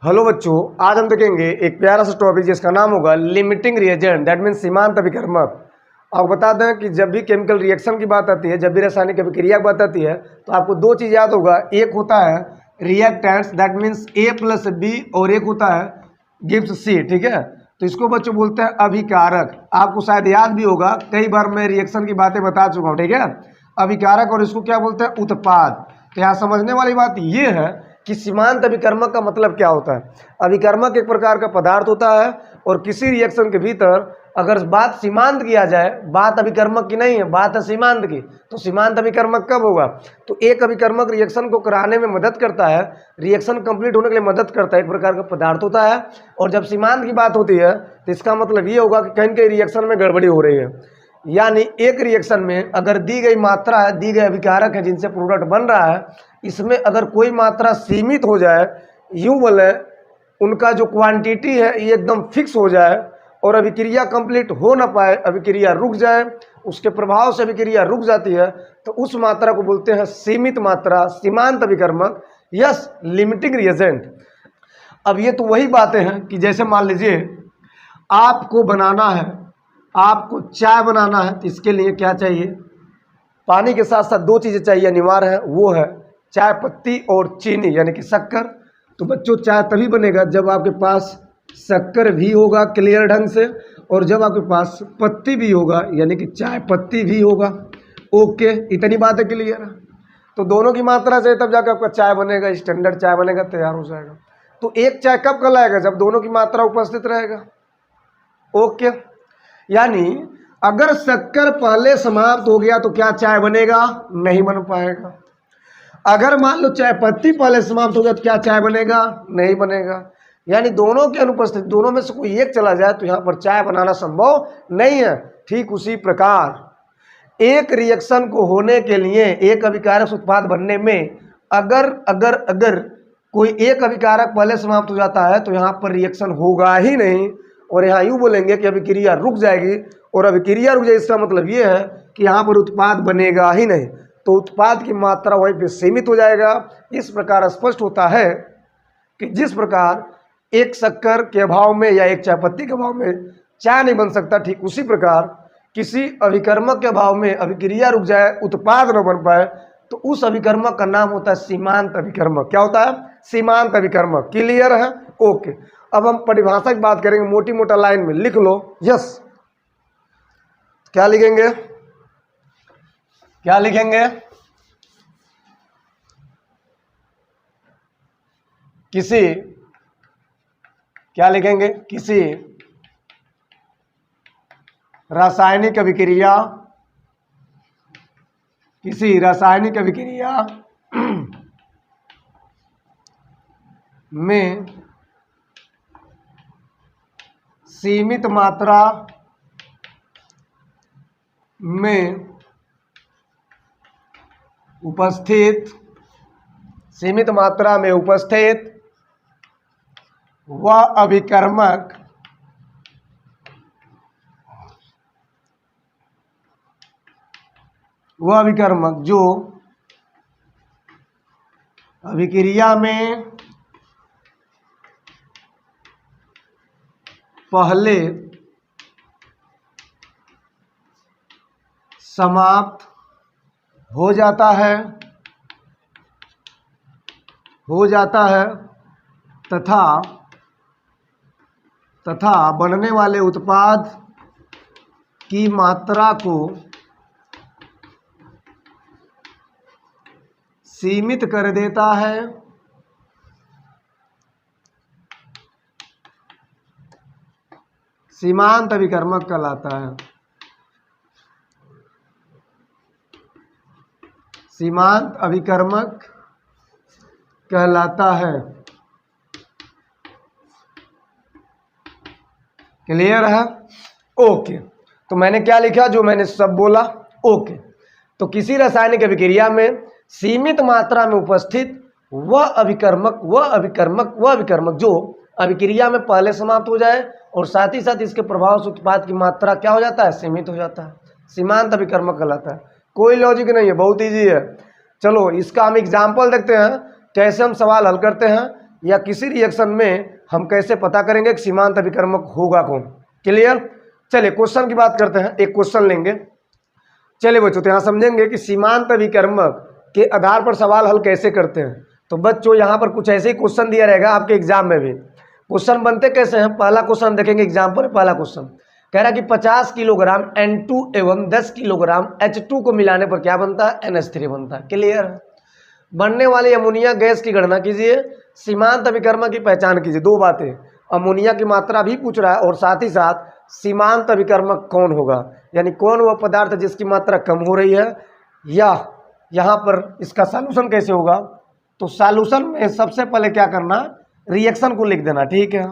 Hello बच्चों, आज हम देखेंगे एक प्यारा सा टॉपिक जिसका नाम होगा लिमिटिंग रिएजेंट, दैट मीन्स सीमांत अभिकर्मक। आपको बता दें कि जब भी केमिकल रिएक्शन की बात आती है, जब भी रासायनिक अभिक्रिया की बात आती है, तो आपको दो चीज़ याद होगा। एक होता है reactants, that means A plus B, और एक होता है गिव्स सी। ठीक है, तो इसको बच्चों बोलते हैं अभिकारक। आपको शायद याद भी होगा, कई बार मैं रिएक्शन की बातें बता चुका हूँ। ठीक है, अभिकारक, और इसको क्या बोलते हैं? उत्पाद। तो यहाँ समझने वाली बात ये है कि सीमांत अभिकर्मक का मतलब क्या होता है। अभिकर्मक एक प्रकार का पदार्थ होता है, और किसी रिएक्शन के भीतर अगर बात सीमांत किया जाए, बात अभिकर्मक की नहीं है, बात है सीमांत की, तो सीमांत अभिकर्मक कब होगा? तो एक अभिकर्मक रिएक्शन को कराने में मदद करता है, रिएक्शन कंप्लीट होने के लिए मदद करता है, एक प्रकार का पदार्थ होता है। और जब सीमांत की बात होती है तो इसका मतलब ये होगा कि कहीं कहीं रिएक्शन में गड़बड़ी हो रही है। यानी एक रिएक्शन में अगर दी गई मात्रा है, दी गए अभिकारक है जिनसे प्रोडक्ट बन रहा है, इसमें अगर कोई मात्रा सीमित हो जाए, यूँ बोले उनका जो क्वांटिटी है ये एकदम फिक्स हो जाए और अभिक्रिया कंप्लीट हो ना पाए, अभिक्रिया रुक जाए, उसके प्रभाव से अभिक्रिया रुक जाती है, तो उस मात्रा को बोलते हैं सीमित मात्रा, सीमांत अभिकर्मक, यस लिमिटिंग रिएजेंट। अब ये तो वही बातें हैं कि जैसे मान लीजिए आपको बनाना है, आपको चाय बनाना है, तो इसके लिए क्या चाहिए? पानी के साथ साथ दो चीज़ें चाहिए, अनिवार्य है, वो है चाय पत्ती और चीनी यानी कि शक्कर। तो बच्चों, चाय तभी बनेगा जब आपके पास शक्कर भी होगा क्लियर ढंग से, और जब आपके पास पत्ती भी होगा यानी कि चाय पत्ती भी होगा। ओके, इतनी बात है क्लियर है। तो दोनों की मात्रा से तब जाकर आपका चाय बनेगा, स्टैंडर्ड चाय बनेगा, तैयार हो जाएगा। तो एक चाय कब कहलाएगा? जब दोनों की मात्रा उपस्थित रहेगा। ओके, यानी अगर शक्कर पहले समाप्त हो गया तो क्या चाय बनेगा? नहीं बन पाएगा। अगर मान लो चाय पत्ती पहले समाप्त हो गया तो क्या चाय बनेगा? नहीं बनेगा। यानी दोनों की अनुपस्थिति, दोनों में से कोई एक चला जाए तो यहाँ पर चाय बनाना संभव नहीं है। ठीक उसी प्रकार एक रिएक्शन को होने के लिए, एक अभिकारक उत्पाद बनने में अगर अगर अगर कोई एक अभिकारक पहले समाप्त हो जाता है तो यहाँ पर रिएक्शन होगा ही नहीं, और यहाँ यूँ बोलेंगे कि अभिक्रिया रुक जाएगी, और अभिक्रिया रुक जाएगी इसका मतलब ये है कि यहाँ पर उत्पाद बनेगा ही नहीं, तो उत्पाद की मात्रा वहीं पे सीमित हो जाएगा। इस प्रकार स्पष्ट होता है कि जिस प्रकार एक शक्कर के अभाव में या एक चाय पत्ती के अभाव में चाय नहीं बन सकता, ठीक उसी प्रकार किसी अभिकर्मक के अभाव में अभिक्रिया रुक जाए, उत्पाद न बन पाए, तो उस अभिकर्मक का नाम होता है सीमांत अभिकर्मक। क्या होता है? सीमांत अभिकर्मक। क्लियर है? ओके, अब हम परिभाषा की बात करेंगे, मोटी मोटा लाइन में लिख लो। यस, क्या लिखेंगे? क्या लिखेंगे? किसी, क्या लिखेंगे? किसी रासायनिक अभिक्रिया, किसी रासायनिक अभिक्रिया में सीमित मात्रा में उपस्थित, सीमित मात्रा में उपस्थित वह अभिकर्मक जो अभिक्रिया में पहले समाप्त हो जाता है तथा बनने वाले उत्पाद की मात्रा को सीमित कर देता है, सीमांत अभिकर्मक कहलाता है। सीमांत अभिकर्मक कहलाता है। क्लियर है? ओके, तो मैंने क्या लिखा? जो मैंने सब बोला। ओके, तो किसी रासायनिक अभिक्रिया में सीमित मात्रा में उपस्थित वह अभिकर्मक जो अभिक्रिया में पहले समाप्त हो जाए और साथ ही साथ इसके प्रभाव से उत्पाद की मात्रा क्या हो जाता है? सीमित हो जाता है, सीमांत अभिकर्मक कहलाता है। कोई लॉजिक नहीं है, बहुत ईजी है। चलो इसका हम एग्जाम्पल देखते हैं, कैसे हम सवाल हल करते हैं। या किसी रिएक्शन में हम कैसे पता करेंगे कि सीमांत अभिकर्मक होगा कौन। क्लियर। चलिए क्वेश्चन की बात करते हैं, एक क्वेश्चन लेंगे। चलिए बच्चों, तो यहाँ समझेंगे कि सीमांत अभिकर्मक के आधार पर सवाल हल कैसे करते हैं। तो बच्चों यहाँ पर कुछ ऐसे ही क्वेश्चन दिया रहेगा आपके एग्जाम में भी। क्वेश्चन बनते कैसे हैं, पहला क्वेश्चन देखेंगे एग्जाम्पल। पहला क्वेश्चन कह रहा है कि 50 किलोग्राम N2 एवं 10 किलोग्राम H2 को मिलाने पर क्या बनता है, NH3 बनता है। क्लियर है। बनने वाली अमोनिया गैस की गणना कीजिए, सीमांत अभिकर्मक की पहचान कीजिए। दो बातें, अमोनिया की मात्रा भी पूछ रहा है और साथ ही साथ सीमांत अभिकर्मक कौन होगा, यानी कौन वह पदार्थ जिसकी मात्रा कम हो रही है, या यहाँ पर इसका सॉल्यूशन कैसे होगा। तो सॉल्यूशन में सबसे पहले क्या करना, रिएक्शन को लिख देना। ठीक है।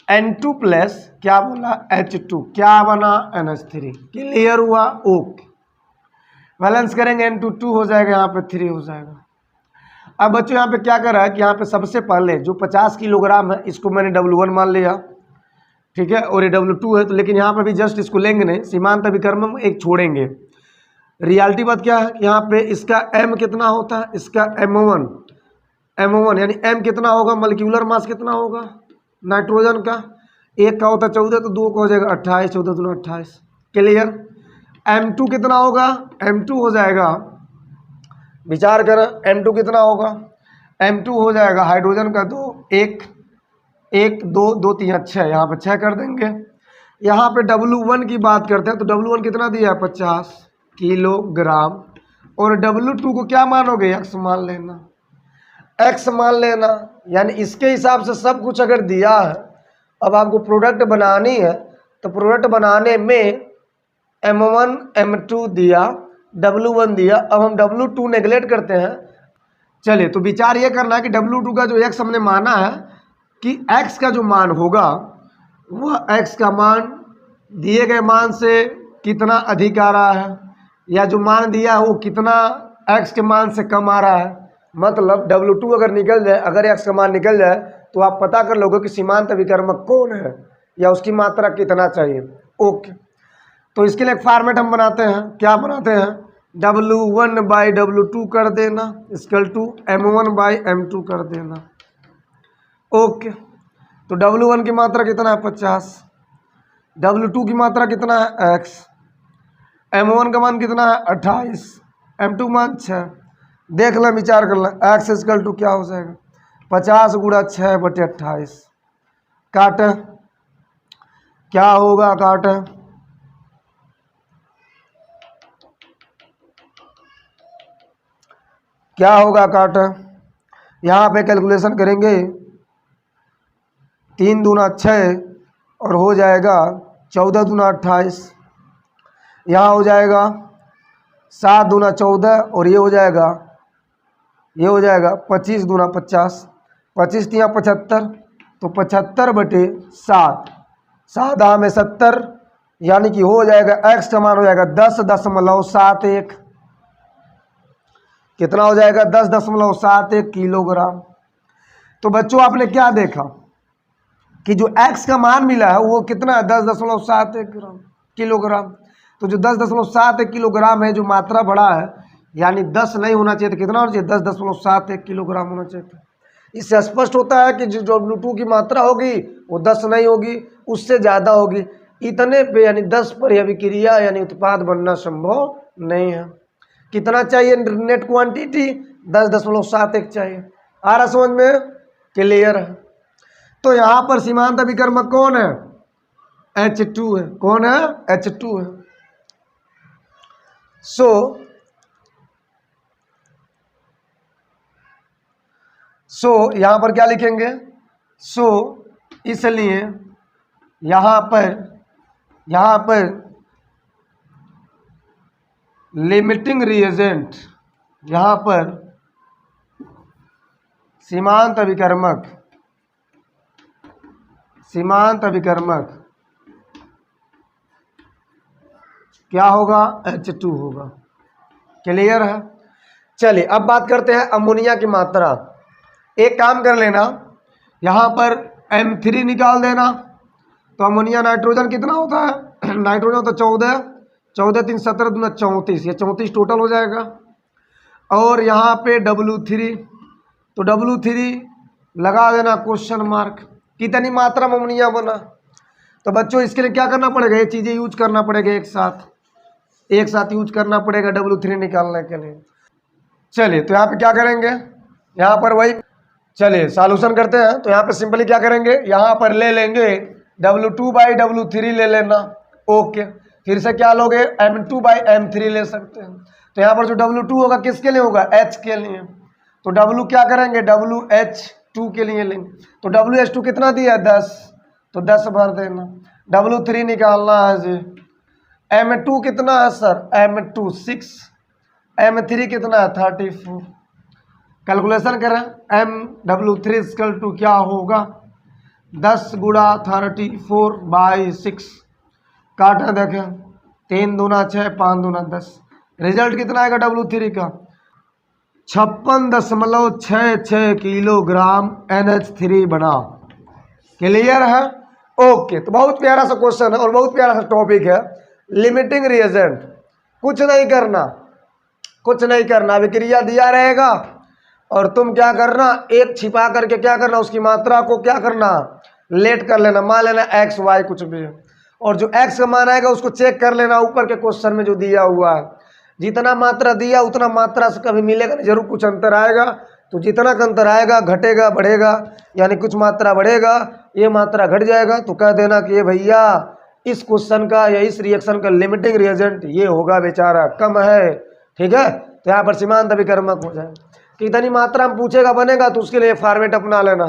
N2 प्लस क्या बोला, H2, क्या बना, NH3। क्लियर हुआ। ओके, बैलेंस करेंगे N2 2 हो जाएगा, यहाँ पे 3 हो जाएगा। अब बच्चों यहाँ पे क्या कर रहा है कि यहाँ पे सबसे पहले जो 50 किलोग्राम है इसको मैंने W1 मान लिया। ठीक है, और ये W2 है, तो लेकिन यहाँ पे भी जस्ट इसको लेंगे नहीं, सीमांत अभिकर्मक एक छोड़ेंगे। रियलिटी बात क्या है, यहाँ पे इसका M कितना होता है, इसका M1 यानी M कितना होगा, मॉलिक्यूलर मास कितना होगा नाइट्रोजन का, एक का होता है 14, तो दो का हो जाएगा 28, 14 दूना 28। क्लियर। M2 कितना होगा, M2 हो जाएगा, विचार करें M2 कितना होगा, M2 हो जाएगा हाइड्रोजन का 2, 1 1 2 2 3 6, यहाँ पे 6 कर देंगे। यहाँ पे W1 की बात करते हैं, तो W1 कितना दिया है, 50 किलोग्राम, और W2 को क्या मानोगे, X मान लेना, X मान लेना। यानी इसके हिसाब से सब कुछ अगर दिया है, अब आपको प्रोडक्ट बनानी है, तो प्रोडक्ट बनाने में M1 M2 दिया, W1 दिया, अब हम W2 नेगलेक्ट करते हैं। चलिए, तो विचार ये करना है कि W2 का जो X हमने माना है कि X का जो मान होगा वह X का मान दिए गए मान से कितना अधिक आ रहा है, या जो मान दिया है वो कितना X के मान से कम आ रहा है। मतलब W2 अगर निकल जाए, अगर X का मान निकल जाए, तो आप पता कर लोगे कि सीमांत अभिकर्मक कौन है या उसकी मात्रा कितना चाहिए। ओके, तो इसके लिए एक फॉर्मेट हम बनाते हैं। क्या बनाते हैं, W1 बाई W2 कर देना equal to M1 by M2 कर देना। ओके, तो W1 की मात्रा कितना है, 50, W2 की मात्रा कितना है, X, M1 का मान कितना है, 28, M2 मान 6। देख लें, विचार कर लें, X इक्वल टू क्या हो जाएगा, 50 गुणा 6/28। काट, क्या होगा, काट, क्या होगा, काट। यहाँ पे कैलकुलेशन करेंगे, 3 दूना 6 और हो जाएगा 14 दूना 28, यहाँ हो जाएगा 7 दूना 14 और ये हो जाएगा 25 दूना 50, 25 तिया 75, तो 75/7, 7 में 70, यानी कि हो जाएगा X का मान हो जाएगा 10.71। कितना हो जाएगा, 10.71 किलोग्राम। तो बच्चों आपने क्या देखा कि जो X का मान मिला है वो कितना है, 10.71 किलोग्राम। तो जो 10.71 किलोग्राम है, जो मात्रा बड़ा है, यानी 10 नहीं होना चाहिए, तो कितना होना चाहिए, 10.71 किलोग्राम होना चाहिए। इससे स्पष्ट होता है कि जो W2 की मात्रा होगी वो 10 नहीं होगी, उससे ज़्यादा होगी। इतने पे यानी 10 पर यह अभिक्रिया यानी उत्पाद बनना संभव नहीं है। कितना चाहिए नेट क्वांटिटी, 10.71 चाहिए। आ रहा समझ में, क्लियर है। तो यहाँ पर सीमांत अभिकर्मक कौन है, H2 है। कौन है, H2 है। सो यहाँ पर क्या लिखेंगे, इसलिए यहाँ पर लिमिटिंग रिएजेंट, यहाँ पर सीमांत अभिकर्मक क्या होगा, H2 होगा। क्लियर है। चलिए अब बात करते हैं अमोनिया की मात्रा। एक काम कर लेना, यहाँ पर M3 निकाल देना, तो अमोनिया नाइट्रोजन कितना होता है, नाइट्रोजन होता है 14, 14 3 17 दूना 34, ये 34 टोटल हो जाएगा। और यहाँ पे W3, तो W3 लगा देना क्वेश्चन मार्क। कितनी मात्रा में अमोनिया बना। तो बच्चों इसके लिए क्या करना पड़ेगा, ये चीज़ें यूज करना पड़ेगा, एक साथ यूज करना पड़ेगा W3 निकालने के लिए। चलिए तो यहाँ पे क्या करेंगे, यहाँ पर वही चलिए सॉल्यूशन करते हैं। तो यहाँ पे सिंपली क्या करेंगे, यहाँ पर ले लेंगे W2/W3 ले लेना। ओके, फिर से क्या लोगे, M2/M3 ले सकते हैं। तो यहाँ पर जो W2 होगा किसके लिए होगा, H के लिए। तो W क्या करेंगे, WH2 के लिए लेंगे। तो WH2 कितना दिया है, 10, तो 10 भर देना। W3 निकालना है जी। M2 कितना है सर, M2 6, M3 कितना है 34। कैलकुलेशन करें, MW3 = क्या होगा, 10 × 34/6। काटें देखें, 3 दूना 6, 5 दूना 10। रिजल्ट कितना आएगा W3 का, 56.66 किलोग्राम NH3 बना। क्लियर है। ओके, तो बहुत प्यारा सा क्वेश्चन है और बहुत प्यारा सा टॉपिक है, लिमिटिंग रिएजेंट। कुछ नहीं करना, अभिक्रिया दिया रहेगा और तुम क्या करना, एक छिपा करके क्या करना, उसकी मात्रा को क्या करना, लेट कर लेना, मान लेना x y कुछ भी है, और जो x का मान आएगा उसको चेक कर लेना ऊपर के क्वेश्चन में जो दिया हुआ है। जितना मात्रा दिया उतना मात्रा से कभी मिलेगा नहीं, जरूर कुछ अंतर आएगा। तो जितना का अंतर आएगा, घटेगा बढ़ेगा, यानी कुछ मात्रा बढ़ेगा, ये मात्रा घट जाएगा, तो कह देना कि ये भैया इस क्वेश्चन का या इस रिएक्शन का लिमिटिंग रिएजेंट ये होगा, बेचारा कम है। ठीक है, तो यहाँ पर सीमांत अभिकर्मक हो जाएगा। कितनी मात्रा में पूछेगा बनेगा, तो उसके लिए फॉर्मेट अपना लेना।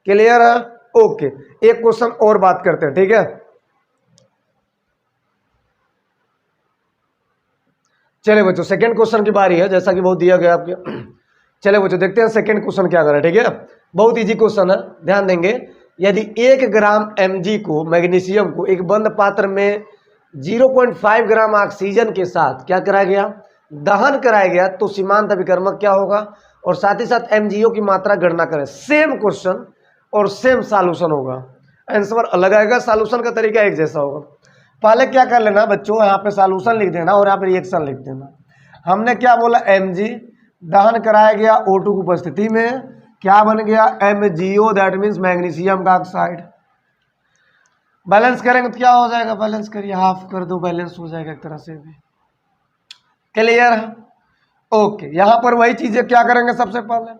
क्लियर है। ओके, एक क्वेश्चन और बात करते हैं। ठीक है, चले बच्चों सेकंड क्वेश्चन की बारी है, जैसा कि बहुत दिया गया आपके। चले बच्चों देखते हैं सेकंड क्वेश्चन क्या करें। ठीक है, बहुत इजी क्वेश्चन है, ध्यान देंगे। यदि 1 ग्राम Mg को, मैग्नीशियम को, एक बंद पात्र में 0.5 ग्राम ऑक्सीजन के साथ क्या कराया गया, दहन कराया गया, तो सीमांत अभिकर्मक क्या होगा, और साथ ही साथ MgO की मात्रा गणना करें। सेम क्वेश्चन और सेम सॉल्यूशन होगा, आंसर अलग आएगा, सॉल्यूशन का तरीका एक जैसा होगा। पहले क्या कर लेना बच्चों, यहाँ पे सॉल्यूशन लिख देना और यहाँ पे रिएक्शन लिख देना। हमने क्या बोला, Mg दहन कराया गया O2 की उपस्थिति में, क्या बन गया, MgO, दैट मीन्स मैग्नीशियम का ऑक्साइड। बैलेंस करेंगे तो क्या हो जाएगा, बैलेंस करिए, हाफ कर दो, बैलेंस हो जाएगा एक तरह से भी। क्लियर है। ओके, यहाँ पर वही चीजें क्या करेंगे, सबसे पहले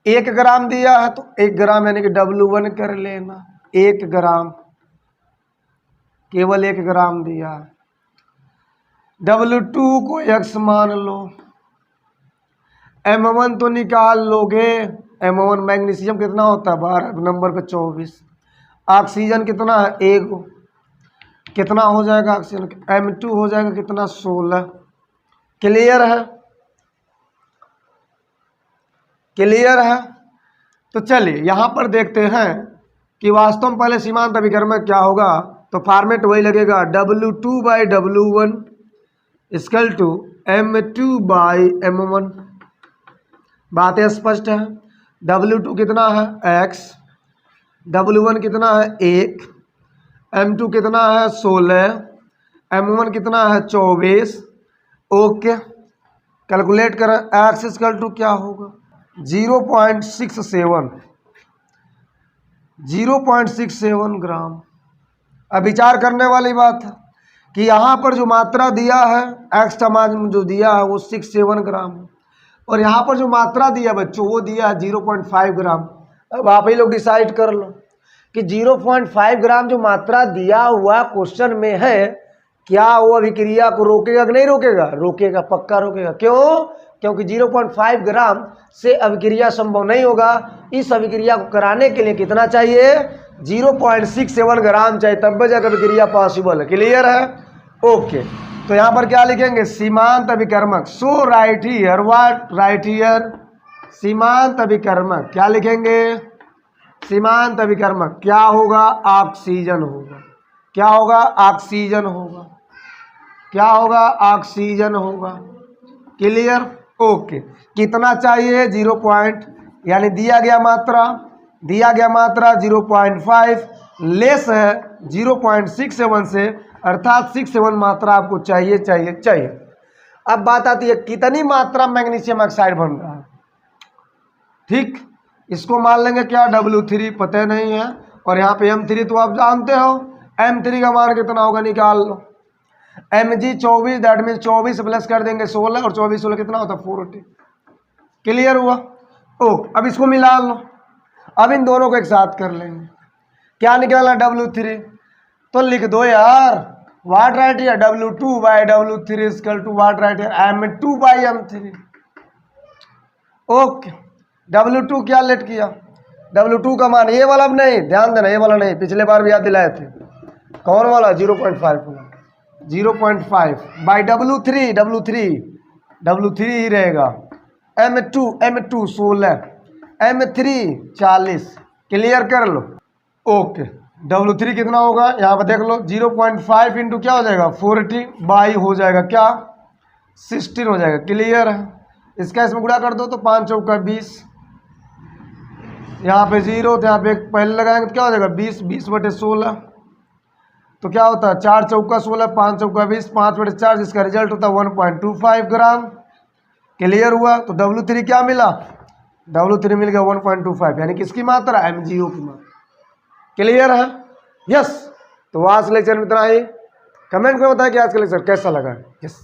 1 ग्राम दिया है तो 1 ग्राम यानी कि W1 कर लेना। 1 ग्राम, केवल 1 ग्राम दिया है। W2 को x मान लो, M1 तो निकाल लोगे, M1 मैग्नीशियम कितना होता है 12, नंबर पे 24। ऑक्सीजन कितना है 1, कितना हो जाएगा ऑक्सीजन, M2 हो जाएगा कितना 16। क्लियर है, क्लियर है। तो चलिए यहाँ पर देखते हैं कि वास्तव में पहले सीमांत अभिकर्मक क्या होगा। तो फॉर्मेट वही लगेगा, W2/W1 = M2/M1। बातें स्पष्ट है। W2 कितना है x, W1 कितना है 1, M2 कितना है 16, M1 कितना है 24। ओके, कैलकुलेट करें, x = क्या होगा 0.67 ग्राम। अब विचार करने वाली बात है कि यहाँ पर जो मात्रा दिया है, x का मान जो दिया है वो 67 ग्राम है, और यहाँ पर जो मात्रा दिया बच्चों वो दिया है 0.5 ग्राम। अब आप ही लोग डिसाइड कर लो कि 0.5 ग्राम जो मात्रा दिया हुआ क्वेश्चन में है, क्या वो अभिक्रिया को रोकेगा कि नहीं रोकेगा, रोकेगा, पक्का रोकेगा। क्यों, क्योंकि 0.5 ग्राम से अभिक्रिया संभव नहीं होगा। इस अभिक्रिया को कराने के लिए कितना चाहिए, 0.67 ग्राम चाहिए, तब जाकर अभिक्रिया पॉसिबल है। क्लियर है। ओके, तो यहाँ पर क्या लिखेंगे, सीमांत अभिकर्मक। So right here, what right here, सीमांत अभिकर्मक क्या लिखेंगे, सीमांत अभिकर्मक क्या होगा, ऑक्सीजन होगा। क्या होगा, ऑक्सीजन होगा। क्या होगा, ऑक्सीजन होगा। क्लियर। ओके, कितना चाहिए 0. यानी दिया गया मात्रा 0.5 लेस है 0.67 से, अर्थात 67 मात्रा आपको चाहिए। अब बात आती है कितनी मात्रा मैग्नीशियम ऑक्साइड बन रहा है। ठीक, इसको मान लेंगे क्या, W3 पता नहीं है, और यहाँ पे M3 तो आप जानते हो, M3 का मान कितना होगा निकाल लो। Mg 24, दैट मीन 24 प्लस कर देंगे 16, और 24 16 कितना होता है 40। क्लियर हुआ। ओ अब इसको मिला लो, अब इन दोनों को एक साथ कर लेंगे। क्या निकालना W3, तो लिख दो यार, what right here W2 by W3 equal to what right here M2 by M3। Okay, W2 क्या लेट किया, W2 का मान ये वाला, अब नहीं ध्यान देना, ये वाला नहीं, पिछले बार भी याद दिलाए थे, कौन वाला 0.5 वाला, 0.5 बाई W3 ही रहेगा, M2 16, M3 40। क्लियर कर लो। ओके, W3 कितना होगा यहाँ पर देख लो, 0.5 इंटू क्या हो जाएगा 40 बाई हो जाएगा क्या 16 हो जाएगा। क्लियर है। इसका इसमें गुणा कर दो तो 5 चौका 20, यहाँ पे 0 तो यहाँ पे पहले लगाएंगे तो क्या हो जाएगा 20/16, तो क्या होता है 4 चौका 16, 5 चौका 20, 5/4, जिसका रिजल्ट होता है 1.25 ग्राम। क्लियर हुआ। तो W3 क्या मिला, W3 मिल गया 1.25, यानी किसकी मात्रा, MgO की मात्रा। क्लियर है। यस, तो आज लेक्चर में इतना ही। कमेंट में बताएं कि आज का लेक्चर कैसा लगा। यस।